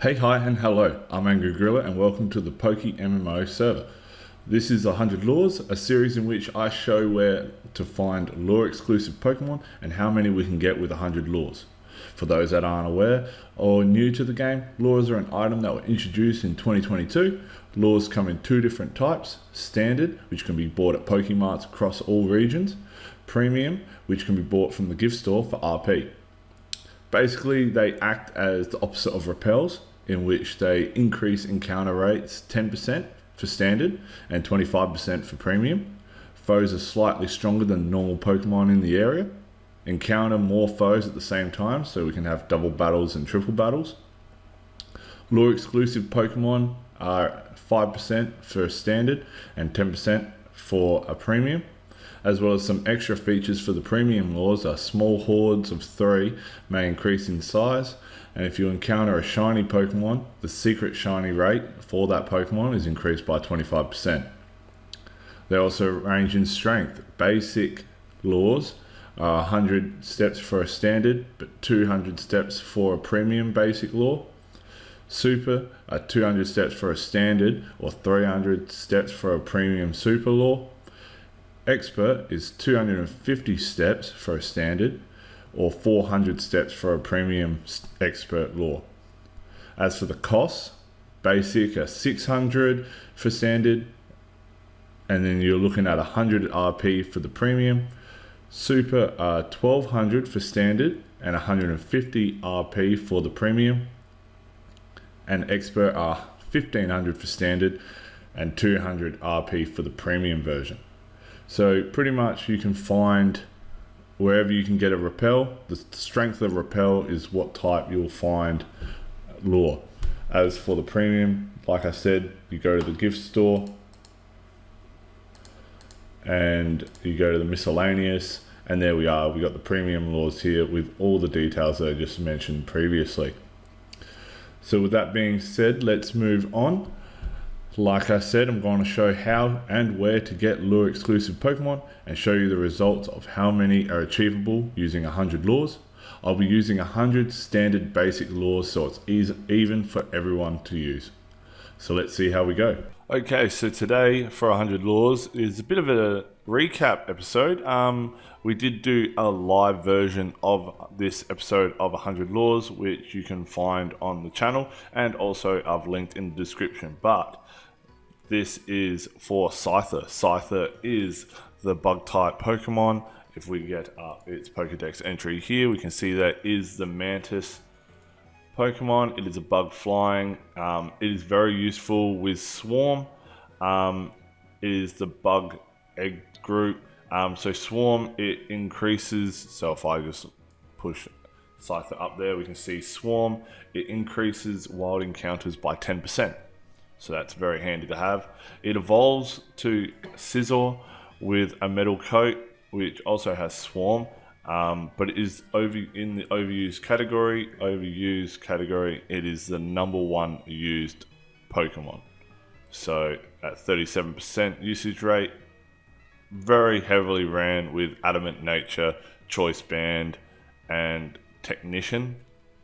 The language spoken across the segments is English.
Hey, hi, and hello. I'm Angry Gorilla, and welcome to the PokeMMO server. This is 100 Lures, a series in which I show where to find lure-exclusive Pokemon and how many we can get with 100 lures. For those that aren't aware or new to the game, lures are an item that were introduced in 2022. Lures come in two different types: standard, which can be bought at Pokemarts across all regions; premium, which can be bought from the gift store for RP. Basically, they act as the opposite of repels, in which they increase encounter rates 10% for standard and 25% for premium. Foes are slightly stronger than normal Pokemon in the area. Encounter more foes at the same time, so we can have double battles and triple battles. Lure exclusive Pokemon are 5% for a standard and 10% for a premium. As well as some extra features for the premium lures are small hordes of 3 may increase in size, and if you encounter a shiny Pokemon, the secret shiny rate for that Pokemon is increased by 25%. They also range in strength. Basic lures are 100 steps for a standard, but 200 steps for a premium basic lure. Super are 200 steps for a standard or 300 steps for a premium super lure. Expert is 250 steps for a standard or 400 steps for a premium expert lure. As for the costs, basic are 600 for standard, and then you're looking at 100 RP for the premium. Super are 1200 for standard and 150 RP for the premium. And expert are 1500 for standard and 200 RP for the premium version. So pretty much you can find wherever you can get a repel. The strength of repel is what type you'll find lure. As for the premium, like I said, you go to the gift store and you go to the miscellaneous, and there we are. We got the premium lures here with all the details that I just mentioned previously. So with that being said, let's move on. Like I said, I'm going to show how and where to get lure exclusive Pokemon and show you the results of how many are achievable using 100 lures. I'll be using 100 standard basic lures, so it's even for everyone to use. So let's see how we go. Okay, so today for 100 lures is a bit of a recap episode. We did do a live version of this episode of 100 lures, which you can find on the channel, and also I've linked in the description. But this is for Scyther. Scyther is the bug type Pokemon. If we get up its Pokedex entry here, we can see that is the Mantis Pokemon. It is a bug flying. It is very useful with Swarm. It is the bug egg group. So Swarm, it increases. So if I just push Scyther up there, we can see Swarm. It increases wild encounters by 10%. So that's very handy to have. It evolves to Scyther with a metal coat, which also has Swarm, but it is in the overused category. It is the #1 used Pokemon. So at 37% usage rate, very heavily ran with Adamant Nature, Choice Band, and Technician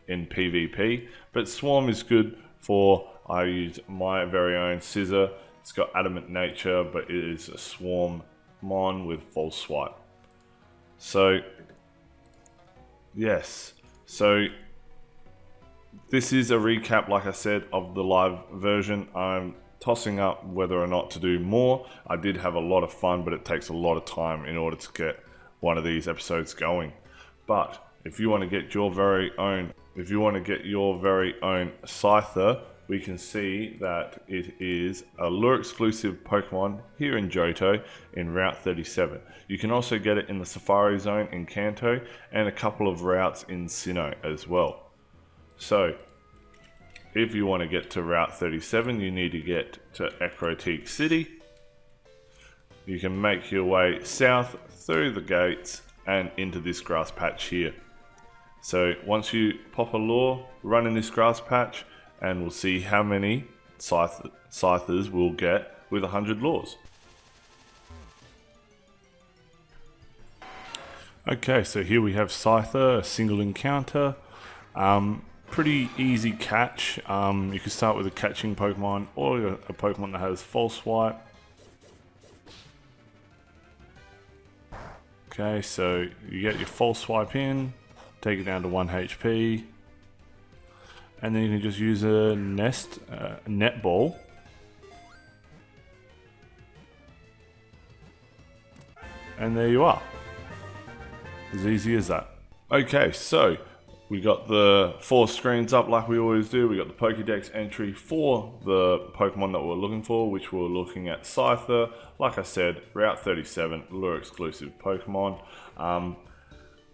in PvP. But Swarm is good for, I use my very own Scyther. It's got Adamant Nature, but it is a Swarm Mon with False Swipe. So, yes. So, this is a recap, like I said, of the live version. I'm tossing up whether or not to do more. I did have a lot of fun, but it takes a lot of time in order to get one of these episodes going. But if you want to get your very own, Scyther, we can see that it is a lure exclusive Pokemon here in Johto in Route 37. You can also get it in the Safari Zone in Kanto and a couple of routes in Sinnoh as well. So if you want to get to Route 37, you need to get to Ecruteak City. You can make your way south through the gates and into this grass patch here. So once you pop a lure, run in this grass patch, and we'll see how many Scythers we'll get with 100 lures. Okay, so here we have Scyther, a single encounter. pretty easy catch. You can start with a catching Pokemon or a Pokemon that has false swipe. Okay, so you get your false swipe in, take it down to 1 HP, and then you can just use a net ball. And there you are. As easy as that. Okay, so we got the 4 screens up like we always do. We got the Pokédex entry for the Pokemon that we're looking for, which we're looking at Scyther. Like I said, Route 37, lure exclusive Pokemon.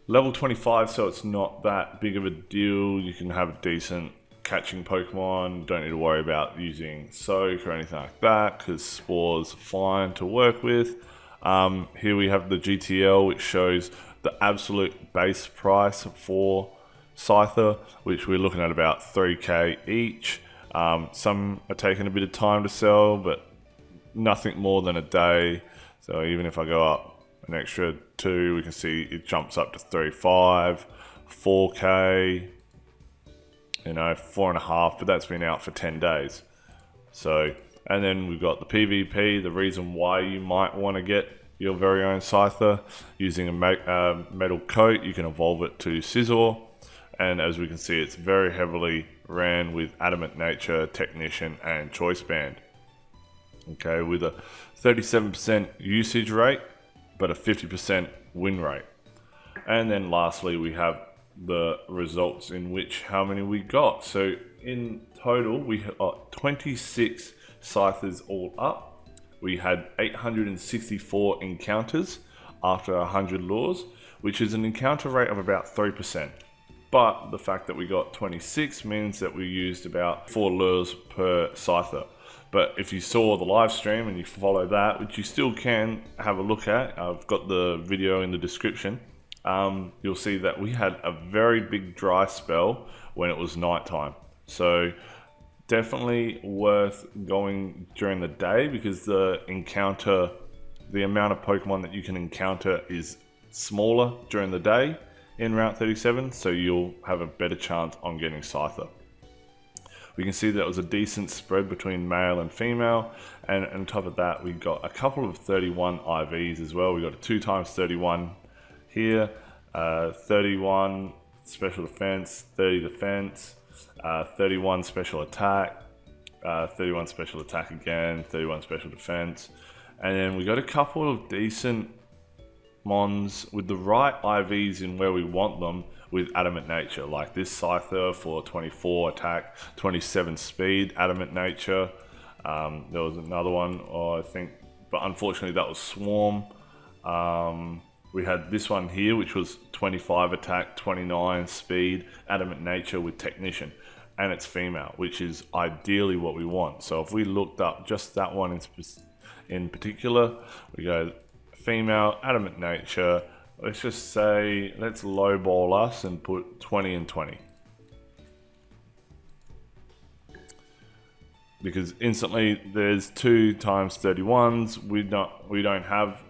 Level 25, so it's not that big of a deal. You can have a decent catching Pokemon. Don't need to worry about using Soak or anything like that, because Spore's fine to work with. Here we have the GTL, which shows the absolute base price for Scyther, which we're looking at about 3k each. Some are taking a bit of time to sell, but nothing more than a day. So even if I go up an extra 2, we can see it jumps up to 3.5, 4k, you know, 4.5, but that's been out for 10 days. So, and then we've got the PvP, the reason why you might want to get your very own Scyther. Using a metal coat, you can evolve it to Scyther. And as we can see, it's very heavily ran with Adamant Nature, Technician, and Choice Band. Okay, with a 37% usage rate, but a 50% win rate. And then lastly, we have the results in which how many we got. So in total, we got 26 Scythers all up. We had 864 encounters after 100 lures, which is an encounter rate of about 3%. But the fact that we got 26 means that we used about 4 lures per Scyther. But if you saw the live stream and you follow that, which you still can have a look at, I've got the video in the description, you'll see that we had a very big dry spell when it was nighttime. So definitely worth going during the day, because the amount of Pokemon that you can encounter is smaller during the day in Route 37, so you'll have a better chance on getting Scyther. We can see that it was a decent spread between male and female, and on top of that we got a couple of 31 IVs as well. We got a 2x31 here, 31 special defense, 30 defense, 31 special attack, 31 special attack again, 31 special defense, and then we got a couple of decent mons with the right IVs in where we want them with Adamant Nature, like this Scyther for 24 attack, 27 speed, Adamant Nature. There was another one, I think, but unfortunately that was Swarm. We had this one here, which was 25 attack, 29 speed, Adamant Nature with Technician, and it's female, which is ideally what we want. So if we looked up just that one in particular, we go female, Adamant Nature, let's just say, let's lowball us and put 20 and 20. Because instantly there's 2x31s, we don't have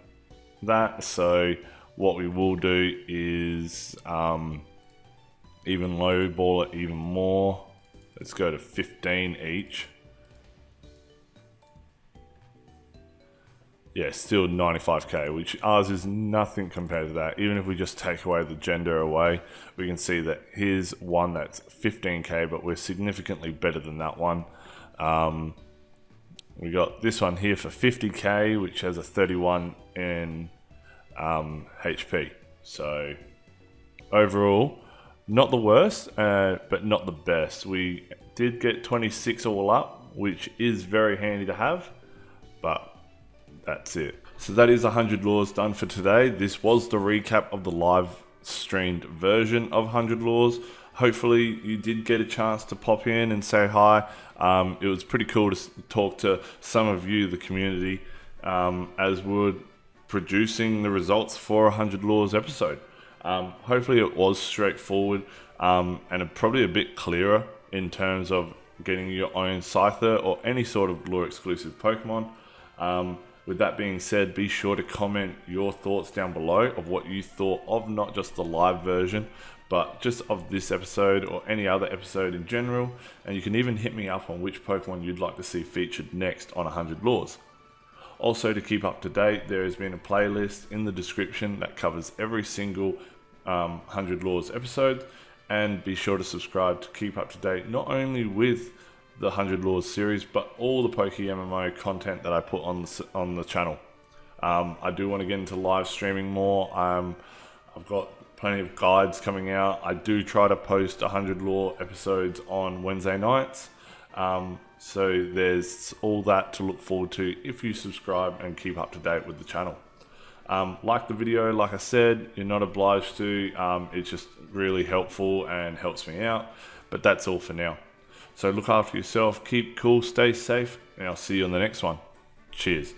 that, so what we will do is even lowball it even more. Let's go to 15 each. Yeah, still 95k, which ours is nothing compared to that. Even if we just take away the gender away, we can see that here's one that's 15k, but we're significantly better than that one. We got this one here for 50k, which has a 31 in HP. So overall, not the worst, but not the best. We did get 26 all up, which is very handy to have, but that's it. So that is 100 lures done for today. This was the recap of the live streamed version of 100 lures. Hopefully you did get a chance to pop in and say hi. It was pretty cool to talk to some of you, the community, as we're producing the results for a 100 lures episode. Hopefully it was straightforward and probably a bit clearer in terms of getting your own Scyther or any sort of lure exclusive Pokemon. With that being said, be sure to comment your thoughts down below of what you thought of not just the live version, but just of this episode or any other episode in general, and you can even hit me up on which Pokemon you'd like to see featured next on 100 Lures. Also, to keep up to date, there has been a playlist in the description that covers every single 100 Lures episode, and be sure to subscribe to keep up to date not only with the 100 Lures series, but all the PokeMMO content that I put on the channel. I do want to get into live streaming more. I've got plenty of guides coming out. I do try to post 100 Lore episodes on Wednesday nights. So there's all that to look forward to if you subscribe and keep up to date with the channel. Like the video, like I said, you're not obliged to. It's just really helpful and helps me out. But that's all for now. So look after yourself, keep cool, stay safe, and I'll see you on the next one. Cheers.